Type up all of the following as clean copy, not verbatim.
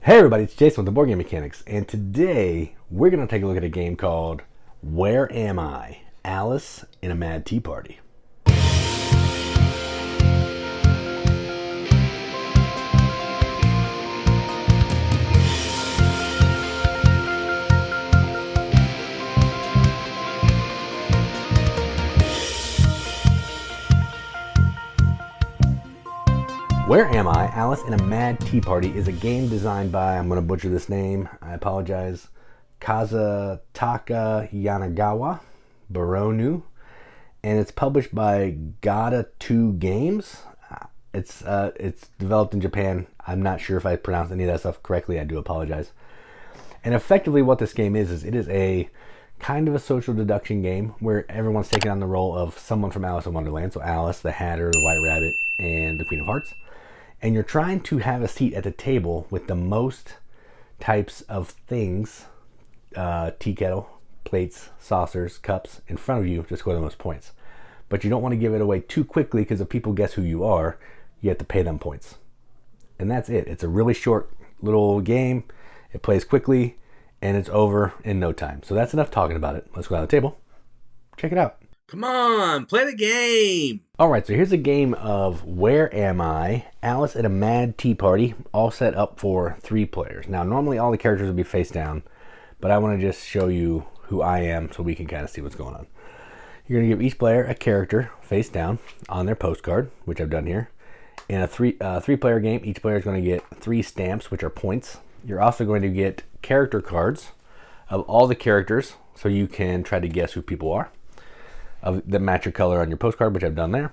Hey everybody, it's Jason with the Board Game Mechanics, and today we're going to take a look at a game called Where Am I? Alice in a Mad Tea Party. Where Am I? Alice in a Mad Tea Party is a game designed by, I'm going to butcher this name, I apologize, Kazutaka Yanagawa Baronu, and it's published by Gata 2 Games. It's developed in Japan. I'm not sure if I pronounced any of that stuff correctly. I do apologize. And effectively what this game is it is a kind of a social deduction game where everyone's taking on the role of someone from Alice in Wonderland. So Alice, the Hatter, the White Rabbit, and the Queen of Hearts. And you're trying to have a seat at the table with the most types of things, tea kettle, plates, saucers, cups, in front of you to score the most points. But you don't want to give it away too quickly because if people guess who you are, you have to pay them points. And that's it. It's a really short little game. It plays quickly and it's over in no time. So that's enough talking about it. Let's go to the table. Check it out. Come on, play the game. All right, so here's a game of Where Am I? Alice at a Mad Tea Party, all set up for 3 players. Now, normally all the characters will be face down, but I want to just show you who I am so we can kind of see what's going on. You're going to give each player a character face down on their postcard, which I've done here. In a three-player game, each player is going to get 3 stamps, which are points. You're also going to get character cards of all the characters, so you can try to guess who people are. That match your color on your postcard, which I've done there.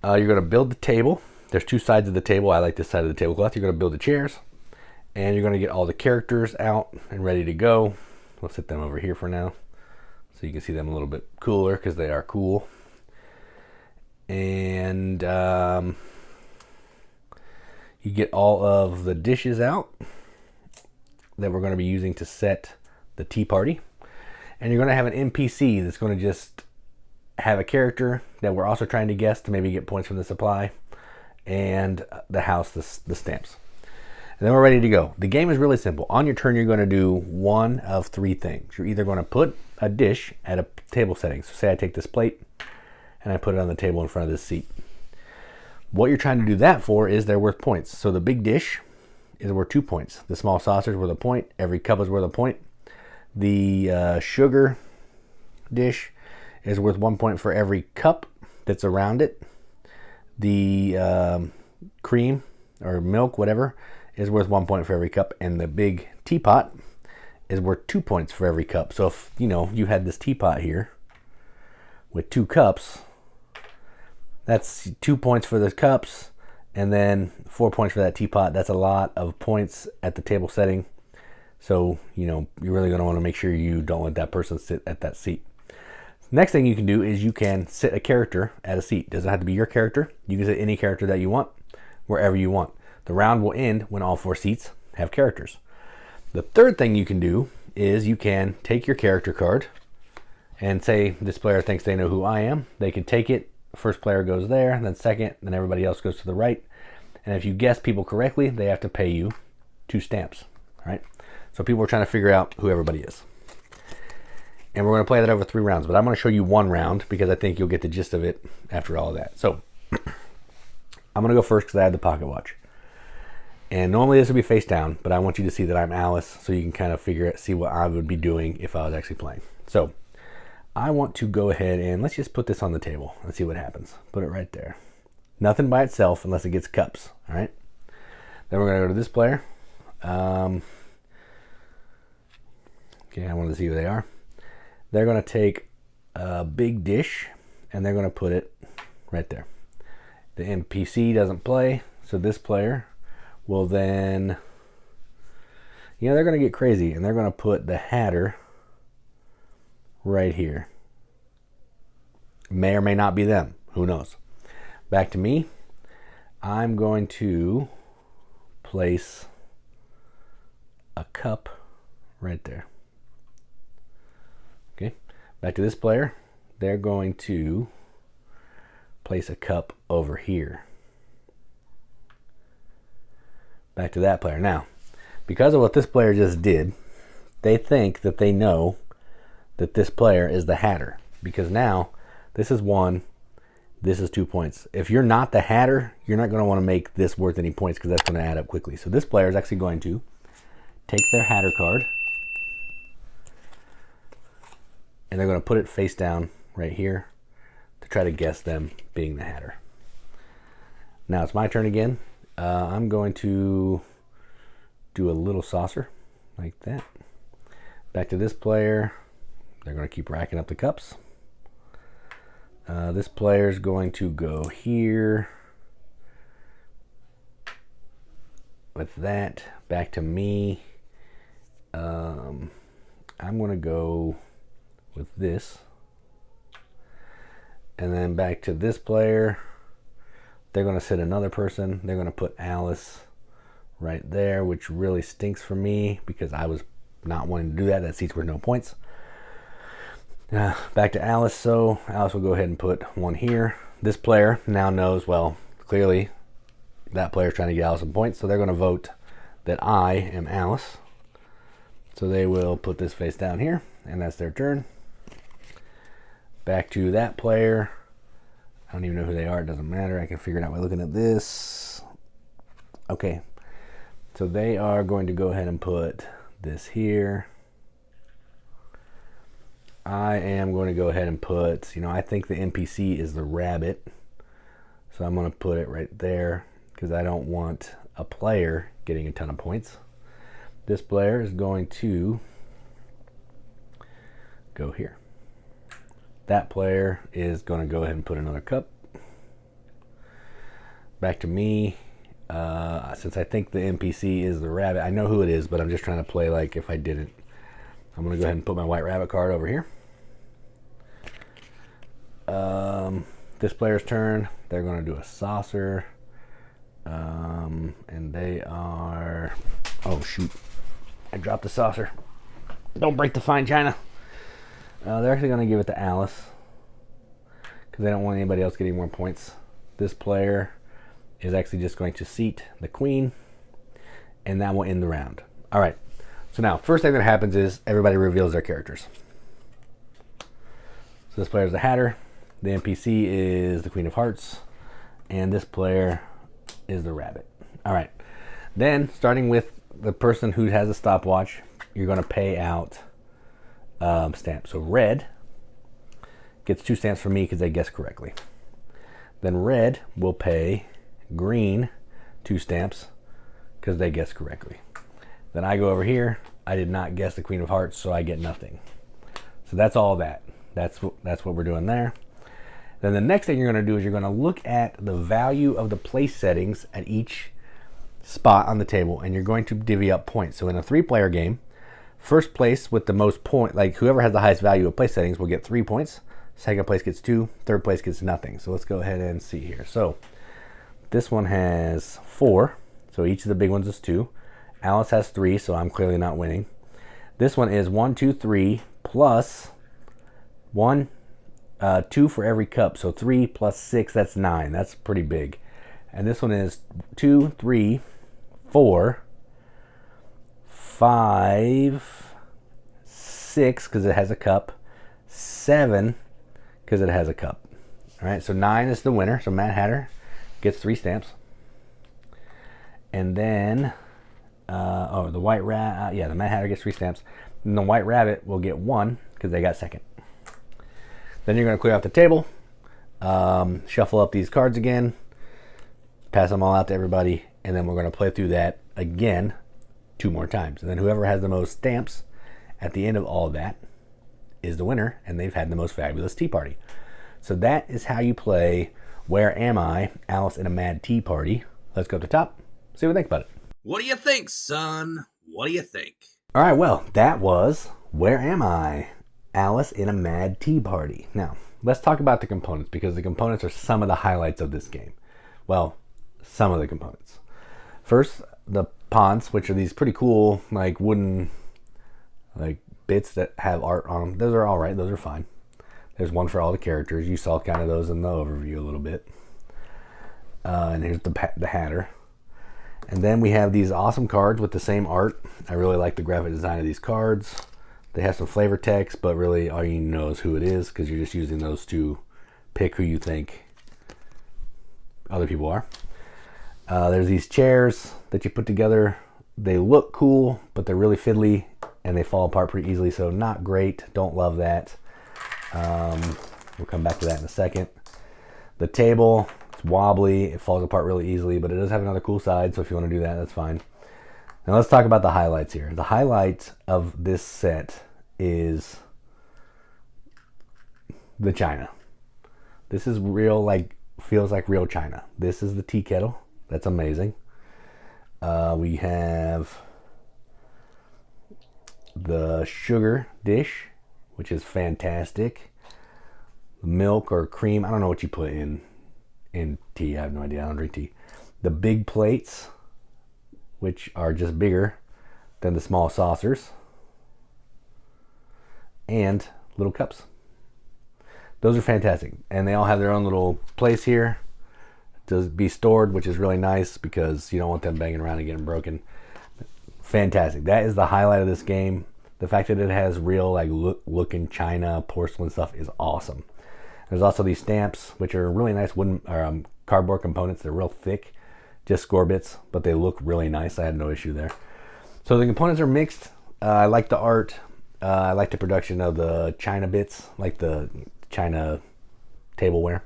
You're going to build the table. There's 2 sides of the table. I like this side of the tablecloth. You're going to build the chairs, and you're going to get all the characters out and ready to go. We'll set them over here for now so you can see them a little bit cooler because they are cool. And you get all of the dishes out that we're going to be using to set the tea party. And you're going to have an NPC that's going to just have a character that we're also trying to guess to maybe get points from the supply, and the house, the stamps. And then we're ready to go. The game is really simple. On your turn, you're going to do one of 3 things. You're either going to put a dish at a table setting. So say I take this plate and I put it on the table in front of this seat. What you're trying to do that for is they're worth points. So the big dish is worth 2 points. The small saucer is worth a point. Every cup is worth a point. The sugar dish is worth 1 point for every cup that's around it. The cream or milk, whatever, is worth 1 point for every cup. And the big teapot is worth 2 points for every cup. So if you had this teapot here with 2 cups, that's 2 points for the cups and then 4 points for that teapot. That's a lot of points at the table setting. So, you're really going to want to make sure you don't let that person sit at that seat. Next thing you can do is you can sit a character at a seat. Doesn't have to be your character. You can sit any character that you want, wherever you want. The round will end when all 4 seats have characters. The third thing you can do is you can take your character card and say this player thinks they know who I am. They can take it. First player goes there, then second, then everybody else goes to the right. And if you guess people correctly, they have to pay you 2 stamps. All right? So people are trying to figure out who everybody is. And we're going to play that over 3 rounds, but I'm going to show you 1 round because I think you'll get the gist of it after all of that. So I'm going to go first because I have the pocket watch. And normally this would be face down, but I want you to see that I'm Alice so you can kind of see what I would be doing if I was actually playing. So I want to go ahead and let's just put this on the table and see what happens. Put it right there. Nothing by itself unless it gets cups. All right. Then we're going to go to this player. Okay, I wanted to see who they are. They're going to take a big dish and they're going to put it right there. The NPC doesn't play, so this player will then, they're going to get crazy and they're going to put the Hatter right here. May or may not be them. Who knows? Back to me. I'm going to place a cup right there. Okay, back to this player. They're going to place a cup over here. Back to that player. Now, because of what this player just did, they think that they know that this player is the Hatter. Because now, this is 1, this is 2 points. If you're not the Hatter, you're not going to want to make this worth any points because that's going to add up quickly. So this player is actually going to take their Hatter card, and they're going to put it face down right here to try to guess them being the Hatter. Now it's my turn again. I'm going to do a little saucer like that. Back to this player. They're going to keep racking up the cups. This player is going to go here with that. Back to me. I'm going to go with this. And then back to this player. They're going to sit another person. They're going to put Alice right there, which really stinks for me because I was not wanting to do that. That seat's worth no points. Back to Alice. So Alice will go ahead and put 1 here. This player now knows, well, clearly that player's trying to get Alice some points. So they're going to vote that I am Alice. So they will put this face down here, and that's their turn. Back to that player. I don't even know who they are. It doesn't matter. I can figure it out by looking at this. Okay. So they are going to go ahead and put this here. I am going to go ahead and put, I think the NPC is the rabbit. So I'm going to put it right there because I don't want a player getting a ton of points. This player is going to go here. That player is going to go ahead and put another cup. Back to me. Since I think the NPC is the rabbit, I know who it is, but I'm just trying to play like if I didn't. I'm going to go ahead and put my white rabbit card over here. This player's turn. They're going to do a saucer. And they are... Oh, shoot. I dropped the saucer. Don't break the fine china. They're actually going to give it to Alice because they don't want anybody else getting more points. This player is actually just going to seat the queen, and that will end the round. All right. So now, first thing that happens is everybody reveals their characters. So this player is the Hatter. The NPC is the Queen of Hearts, and this player is the Rabbit. All right. Then, starting with the person who has a stopwatch, you're going to pay out stamps. So red gets 2 stamps from me because they guessed correctly. Then red will pay green 2 stamps because they guessed correctly. Then I go over here. I did not guess the Queen of Hearts, so I get nothing. So that's all that. That's what we're doing there. Then the next thing you're going to do is you're going to look at the value of the place settings at each spot on the table, and you're going to divvy up points. So in a 3-player game, first place with the most point, like whoever has the highest value of place settings will get 3 points. Second place gets 2. Third place gets nothing. So let's go ahead and see here. So this one has 4. So each of the big ones is 2. Alice has 3, so I'm clearly not winning. This one is 1, 2, 3 plus 1, 2 for every cup. So 3 plus 6, that's 9. That's pretty big. And this one is 2, 3, 4, 5, 6 because it has a cup, 7 because it has a cup. All right, so 9 is the winner. So Mad Hatter gets 3 stamps. And then, the White Rabbit, the Mad Hatter gets 3 stamps. And the White Rabbit will get 1 because they got second. Then you're going to clear off the table, shuffle up these cards again, pass them all out to everybody, and then we're going to play through that again 2 more times. And then whoever has the most stamps at the end of all of that is the winner, and they've had the most fabulous tea party. So that is how you play Where Am I? Alice in a Mad Tea Party. Let's go up to the top, see what we think about it. What do you think, son? What do you think? All right, well, that was Where Am I? Alice in a Mad Tea Party. Now, let's talk about the components because the components are some of the highlights of this game. Well, some of the components. First, the pawns, which are these pretty cool, like wooden, like bits that have art on them. Those are all right. Those are fine. There's one for all the characters. You saw kind of those in the overview a little bit. And here's the Hatter. And then we have these awesome cards with the same art. I really like the graphic design of these cards. They have some flavor text, but really all you know is who it is because you're just using those to pick who you think other people are. There's these chairs that you put together. They look cool, but they're really fiddly and they fall apart pretty easily, so not great. Don't love that. We'll come back to that in a second. The table, it's wobbly. It falls apart really easily, but it does have another cool side, so if you want to do that, that's fine. Now let's talk about the highlights here. The highlight of this set is the china. This is real, like, feels like real china. This is the tea kettle. That's amazing. We have the sugar dish, which is fantastic. Milk or cream, I don't know what you put in tea. I have no idea. I don't drink tea. The big plates, which are just bigger than the small saucers, and little cups. Those are fantastic, and they all have their own little place here to be stored, which is really nice because you don't want them banging around and getting broken. Fantastic. That is the highlight of this game. The fact that it has real, like, looking china porcelain stuff is awesome. There's also these stamps, which are really nice wooden or cardboard components. They're real thick, just score bits, but they look really nice. I had no issue there. So the components are mixed. I like the art. I like the production of the china bits, like the china tableware.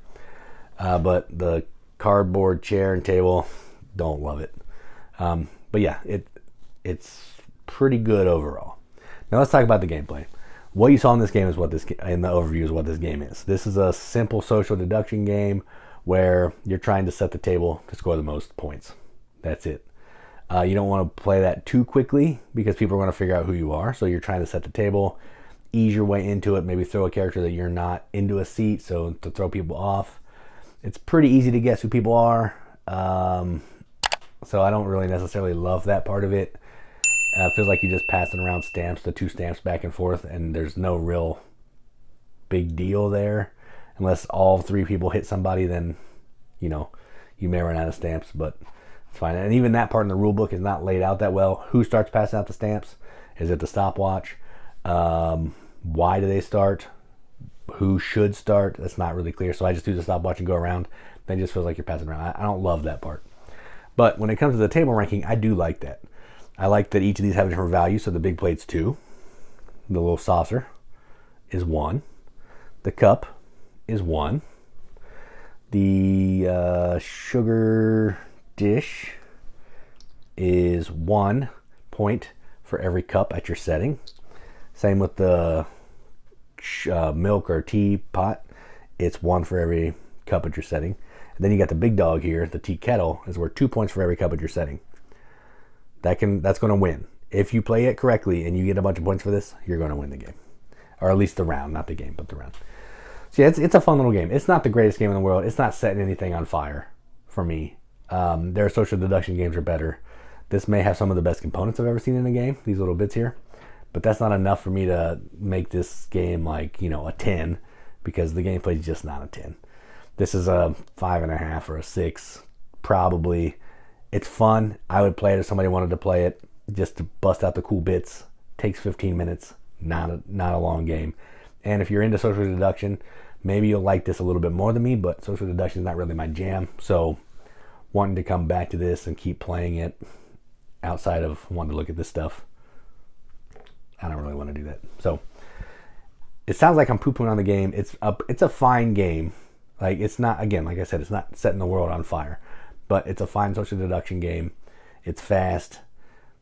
But the cardboard chair and table, don't love it. But yeah, it's pretty good overall. Now let's talk about the gameplay. What you saw in this game is what this, in the overview, is what this game is. This is a simple social deduction game where you're trying to set the table to score the most points. That's it. You don't want to play that too quickly because people are going to figure out who you are. So you're trying to set the table, ease your way into it, maybe throw a character that you're not into a seat, so to throw people off. It's pretty easy to guess who people are. So I don't really necessarily love that part of it. It feels like you're just passing around stamps, the two stamps back and forth, and there's no real big deal there. Unless all three people hit somebody, then, you know, you may run out of stamps, but it's fine. And even that part in the rule book is not laid out that well. Who starts passing out the stamps? Is it the stopwatch? Why do they start? Who should start? That's not really clear. So I just do the stopwatch and go around. Then it just feels like you're passing around. I don't love that part. But when it comes to the table ranking, I do like that. I like that each of these have a different value. So the big plate's 2. The little saucer is 1. The cup is 1. The sugar dish is 1 point for every cup at your setting. Same with the milk or tea pot. It's 1 for every cup at your setting. And then you got the big dog here, the tea kettle, is worth 2 points for every cup at your setting. That's going to win. If you play it correctly and you get a bunch of points for this, you're going to win the game. Or at least the round, not the game, but the round. So yeah, it's a fun little game. It's not the greatest game in the world. It's not setting anything on fire for me. Their social deduction games are better. This may have some of the best components I've ever seen in a game, these little bits here. But that's not enough for me to make this game like, you know, a 10, because the gameplay is just not a 10. This is a 5.5 or a 6, probably. It's fun. I would play it if somebody wanted to play it just to bust out the cool bits. Takes 15 minutes, not a long game. And if you're into social deduction, maybe you'll like this a little bit more than me, but social deduction is not really my jam. So wanting to come back to this and keep playing it outside of wanting to look at this stuff, I don't really want to do that. So it sounds like I'm poo-pooing on the game. It's a fine game. Like, it's not, again, like I said, it's not setting the world on fire, but it's a fine social deduction game. It's fast.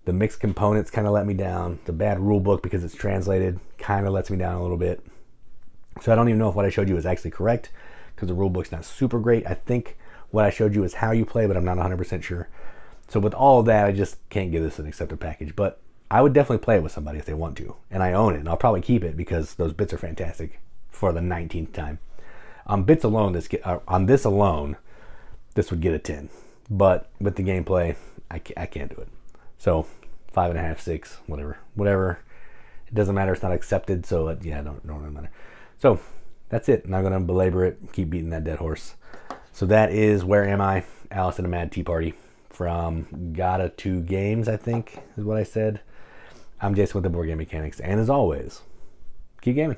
The mixed components kind of let me down. The bad rule book, because it's translated, kind of lets me down a little bit. So I don't even know if what I showed you is actually correct, because the rule book's not super great. I think what I showed you is how you play, but I'm not 100% sure. So with all of that, I just can't give this an accepted package. But I would definitely play it with somebody if they want to. And I own it, and I'll probably keep it because those bits are fantastic for the 19th time. On bits alone, on this alone, this would get a 10. But with the gameplay, I can't do it. So 5.5, 6, whatever. It doesn't matter. It's not accepted. So yeah, don't really matter. So that's it. I'm not going to belabor it. Keep beating that dead horse. So that is Where Am I? Alice in a Mad Tea Party from Gotta 2 Games, I think is what I said. I'm Jason with the Board Game Mechanics, and as always, keep gaming.